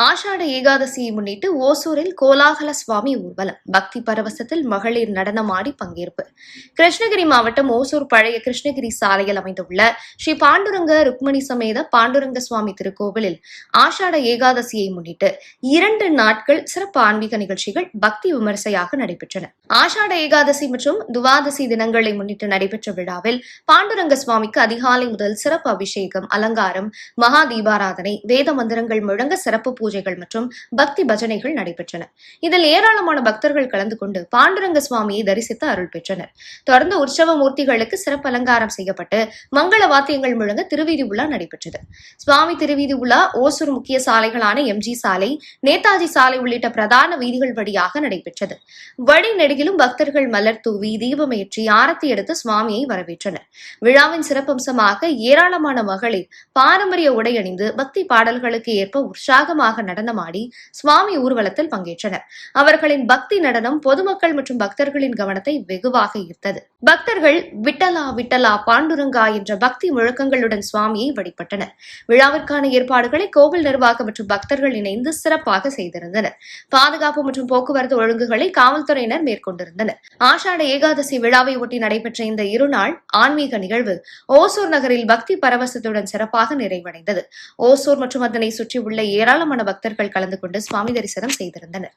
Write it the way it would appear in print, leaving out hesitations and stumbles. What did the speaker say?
ஆஷாட ஏகாதசியை முன்னிட்டு ஓசூரில் கோலாகல சுவாமி ஊர்வலம், பக்தி பரவசத்தில் மகளிர் நடனமாடி பங்கேற்பு. கிருஷ்ணகிரி மாவட்டம் ஓசூர் பழைய கிருஷ்ணகிரி சாலையில் அமைந்துள்ள ஸ்ரீ பாண்டுரங்க ருக்மணி சமேத பாண்டுரங்க சுவாமி திருக்கோவிலில் ஆஷாட ஏகாதசியை முன்னிட்டு 2 நாட்கள் சிறப்பு ஆன்மீக நிகழ்ச்சிகள் பக்தி விமரிசையாக நடைபெற்றன. ஆஷாட ஏகாதசி மற்றும் துவாதசி தினங்களை முன்னிட்டு நடைபெற்ற விழாவில் பாண்டுரங்க சுவாமிக்கு அதிகாலை முதல் சிறப்பு அபிஷேகம், அலங்காரம், மகா தீபாராதனை, வேத மந்திரங்கள் முழங்க சிறப்பு பூஜைகள் மற்றும் பக்தி பஜனைகள் நடைபெற்றன. இதில் ஏராளமான பக்தர்கள் கலந்து கொண்டு பாண்டுரங்க சுவாமியை தரிசித்து அருள் பெற்றனர். தொடர்ந்து உற்சவ மூர்த்திகளுக்கு சிறப்பு அலங்காரம் செய்யப்பட்டு மங்கள வாத்தியங்கள் முழங்க திருவீதி உலா நடைபெற்றது. சுவாமி திருவீதி உலா ஓசூர் முக்கிய சாலைகளான எம்ஜி சாலை, நேதாஜி சாலை உள்ளிட்ட பிரதான வீதிகள் வழியாக நடைபெற்றது. வழி நெடுகிலும் பக்தர்கள் மலர் தூவி, தீபமேற்றி, ஆரத்தி எடுத்து சுவாமியை வரவேற்றனர். விழாவின் சிறப்பம்சமாக ஏராளமான மகளிர் பாரம்பரிய உடை அணிந்து பக்தி பாடல்களுக்கு ஏற்ப உற்சாகமாக நடனமாடி சுவாமி ஊர்வலத்தில் பங்கேற்றனர். அவர்களின் பக்தி நடனம் பொதுமக்கள் மற்றும் பக்தர்களின் கவனத்தை வெகுவாக ஈர்த்தது. பக்தர்கள் விட்டலா விட்டலா பாண்டுரங்கா என்ற பக்தி முழக்கங்களுடன் சுவாமியை வழிபட்டனர். விழாவிற்கான ஏற்பாடுகளை கோவில் நிர்வாகம் மற்றும் பக்தர்கள் இணைந்து சிறப்பாக செய்திருந்தனர். பாதுகாப்பு மற்றும் போக்குவரத்து ஒழுங்குகளை காவல்துறையினர் மேற்கொண்டிருந்தனர். ஆஷாட ஏகாதசி விழாவை ஒட்டி நடைபெற்ற இந்த 2 நாள் ஆன்மீக நிகழ்வு ஓசூர் நகரில் பக்தி பரவசத்துடன் சிறப்பாக நிறைவடைந்தது. ஓசூர் மற்றும் அதனை சுற்றியுள்ள ஏராளமான பக்தர்கள் கலந்து கொண்டு சுவாமி தரிசனம் செய்திருந்தனர்.